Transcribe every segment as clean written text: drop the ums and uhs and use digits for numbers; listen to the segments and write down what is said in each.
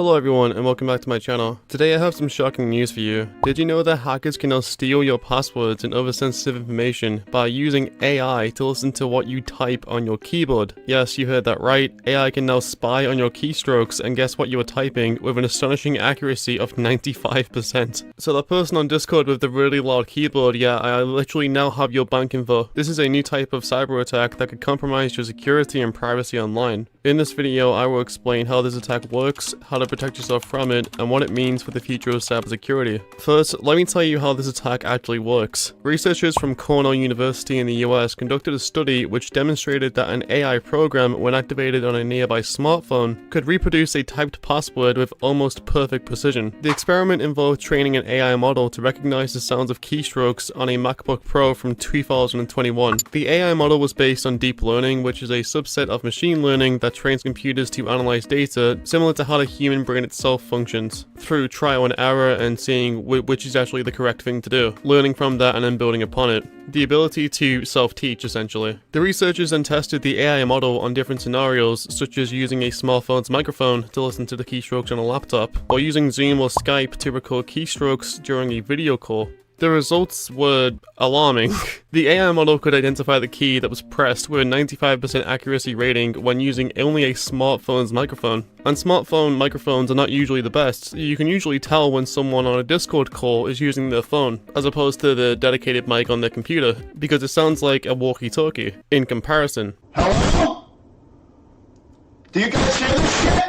Hello everyone and welcome back to my channel. Today I have some shocking news for you. Did you know that hackers can now steal your passwords and other sensitive information by using AI to listen to what you type on your keyboard? Yes, you heard that right. AI can now spy on your keystrokes and guess what you are typing with an astonishing accuracy of 95%. So that person on Discord with the really loud keyboard, yeah, I literally now have your bank info. This is a new type of cyber attack that could compromise your security and privacy online. In this video, I will explain how this attack works, how to protect yourself from it, and what it means for the future of cybersecurity. First, let me tell you how this attack actually works. Researchers from Cornell University in the US conducted a study which demonstrated that an AI program, when activated on a nearby smartphone, could reproduce a typed password with almost perfect precision. The experiment involved training an AI model to recognize the sounds of keystrokes on a MacBook Pro from 2021. The AI model was based on deep learning, which is a subset of machine learning that trains computers to analyze data, similar to how the human brain itself functions, through trial and error and seeing which is actually the correct thing to do, learning from that and then building upon it. The ability to self-teach, essentially. The researchers then tested the AI model on different scenarios, such as using a smartphone's microphone to listen to the keystrokes on a laptop, or using Zoom or Skype to record keystrokes during a video call. The results were alarming. The AI model could identify the key that was pressed with a 95% accuracy rating when using only a smartphone's microphone. And smartphone microphones are not usually the best. You can usually tell when someone on a Discord call is using their phone, as opposed to the dedicated mic on their computer, because it sounds like a walkie-talkie, in comparison. Hello? Do you guys hear this shit?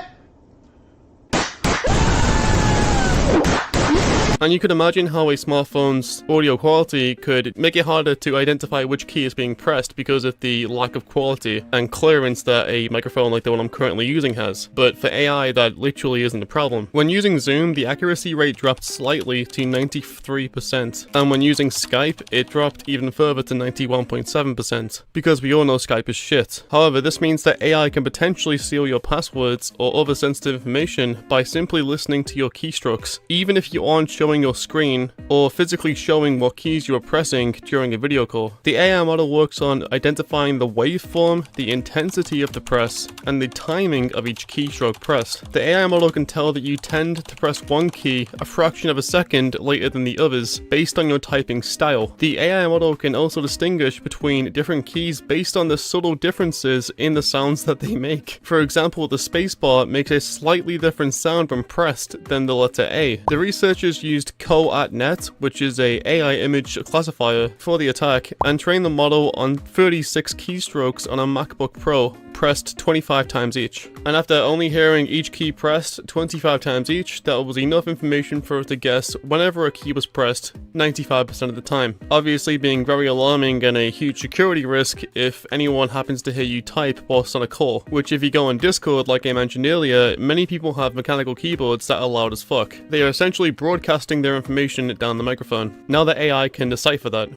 And you could imagine how a smartphone's audio quality could make it harder to identify which key is being pressed because of the lack of quality and clearance that a microphone like the one I'm currently using has. But for AI, that literally isn't a problem. When using Zoom, the accuracy rate dropped slightly to 93%. And when using Skype, it dropped even further to 91.7%. Because we all know Skype is shit. However, this means that AI can potentially steal your passwords or other sensitive information by simply listening to your keystrokes, even if you aren't showing your screen or physically showing what keys you are pressing during a video call. The AI model works on identifying the waveform, the intensity of the press, and the timing of each keystroke pressed. The AI model can tell that you tend to press one key a fraction of a second later than the others based on your typing style. The AI model can also distinguish between different keys based on the subtle differences in the sounds that they make. For example, the spacebar makes a slightly different sound when pressed than the letter A. The researchers used Co@Net, which is a AI image classifier, for the attack, and trained the model on 36 keystrokes on a MacBook Pro, pressed 25 times each. And after only hearing each key pressed 25 times each, that was enough information for it to guess whenever a key was pressed 95% of the time. Obviously being very alarming and a huge security risk if anyone happens to hear you type whilst on a call, which if you go on Discord, like I mentioned earlier, many people have mechanical keyboards that are loud as fuck. They are essentially broadcasting their information down the microphone. Now the AI can decipher that,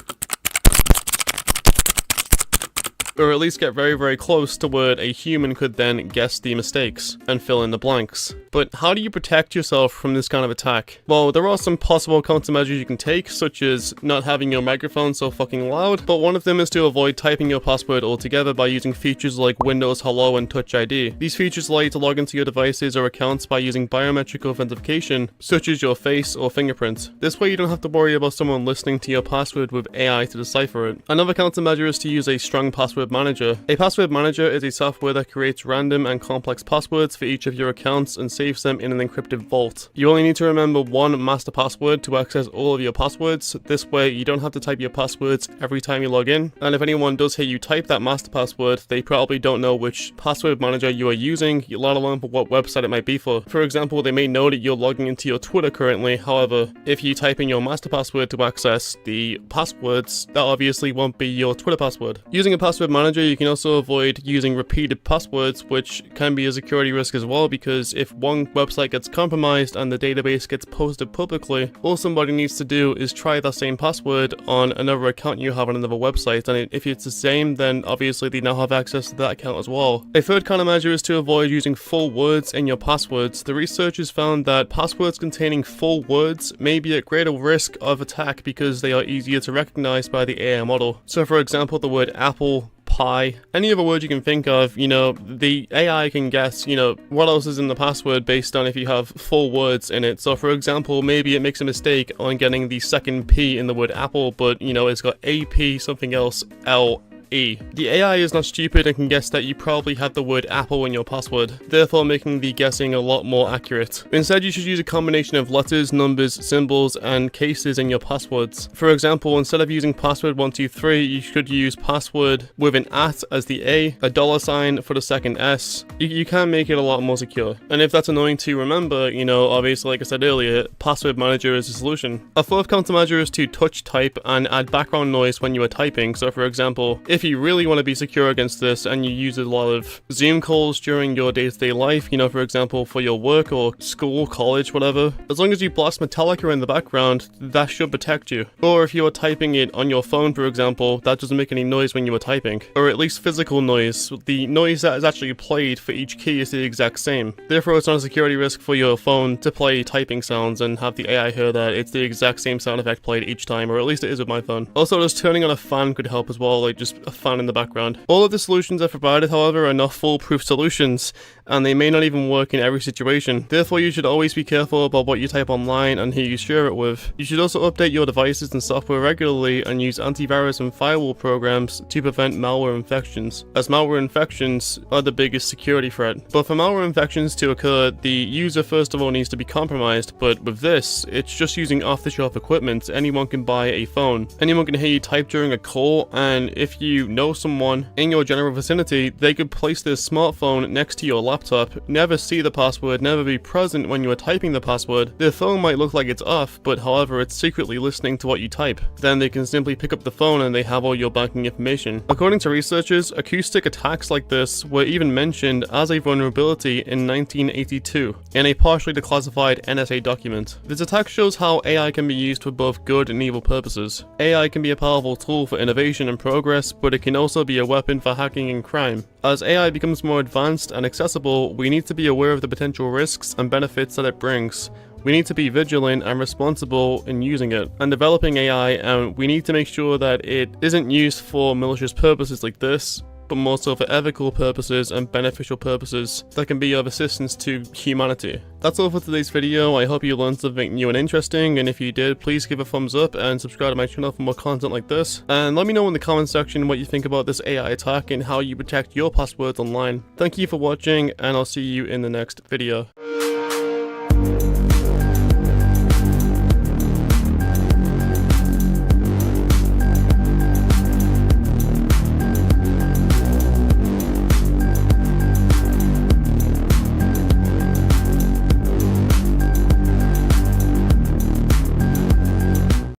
or at least get very, very close to where a human could then guess the mistakes and fill in the blanks. But how do you protect yourself from this kind of attack? Well, there are some possible countermeasures you can take, such as not having your microphone so fucking loud, but one of them is to avoid typing your password altogether by using features like Windows Hello and Touch ID. These features allow you to log into your devices or accounts by using biometric authentication, such as your face or fingerprint. This way you don't have to worry about someone listening to your password with AI to decipher it. Another countermeasure is to use a strong password manager. A password manager is a software that creates random and complex passwords for each of your accounts and saves them in an encrypted vault. You only need to remember one master password to access all of your passwords. This way you don't have to type your passwords every time you log in, and if anyone does hear you type that master password, they probably don't know which password manager you are using, let alone for what website it might be for. For example, they may know that you're logging into your Twitter currently. However, if you type in your master password to access the passwords, that obviously won't be your Twitter password. Using a password manager, you can also avoid using repeated passwords, which can be a security risk as well, because if one website gets compromised and the database gets posted publicly, all somebody needs to do is try that same password on another account you have on another website, and if it's the same, then obviously they now have access to that account as well. A third countermeasure is to avoid using full words in your passwords. The researchers found that passwords containing full words may be at greater risk of attack because they are easier to recognize by the AI model. So for example, the word Apple, pi, any other word you can think of, you know, the AI can guess, you know, what else is in the password based on if you have 4 words in it. So for example, maybe it makes a mistake on getting the second P in the word apple, but you know, it's got AP something else, L. The AI is not stupid and can guess that you probably had the word apple in your password, therefore making the guessing a lot more accurate. Instead, you should use a combination of letters, numbers, symbols, and cases in your passwords. For example, instead of using password 123, you should use password with an @ as the A, a $sign for the second S. You can make it a lot more secure. And if that's annoying to remember, you know, obviously like I said earlier, password manager is the solution. A fourth countermeasure is to touch type and add background noise when you are typing. So for example, if you really want to be secure against this and you use a lot of Zoom calls during your day-to-day life, you know, for example, for your work or school, college, whatever, as long as you blast Metallica in the background, that should protect you. Or if you are typing it on your phone, for example, that doesn't make any noise when you are typing. Or at least physical noise. The noise that is actually played for each key is the exact same. Therefore, it's not a security risk for your phone to play typing sounds and have the AI hear that it's the exact same sound effect played each time, or at least it is with my phone. Also, just turning on a fan could help as well, like just a fan in the background. All of the solutions I've provided, however, are not foolproof solutions, and they may not even work in every situation. Therefore, you should always be careful about what you type online and who you share it with. You should also update your devices and software regularly and use antivirus and firewall programs to prevent malware infections, as malware infections are the biggest security threat. But for malware infections to occur, the user first of all needs to be compromised, but with this, it's just using off-the-shelf equipment. Anyone can buy a phone. Anyone can hear you type during a call, and if you know someone in your general vicinity, they could place their smartphone next to your laptop, never see the password, never be present when you are typing the password. Their phone might look like it's off, but however it's secretly listening to what you type. Then they can simply pick up the phone and they have all your banking information. According to researchers, acoustic attacks like this were even mentioned as a vulnerability in 1982 in a partially declassified NSA document. This attack shows how AI can be used for both good and evil purposes. AI can be a powerful tool for innovation and progress, but it can also be a weapon for hacking and crime. As AI becomes more advanced and accessible, we need to be aware of the potential risks and benefits that it brings. We need to be vigilant and responsible in using it and developing AI, and we need to make sure that it isn't used for malicious purposes like this, but more so for ethical purposes and beneficial purposes that can be of assistance to humanity. That's all for today's video. I hope you learned something new and interesting, and if you did, please give a thumbs up and subscribe to my channel for more content like this. And let me know in the comment section what you think about this AI attack and how you protect your passwords online. Thank you for watching, and I'll see you in the next video.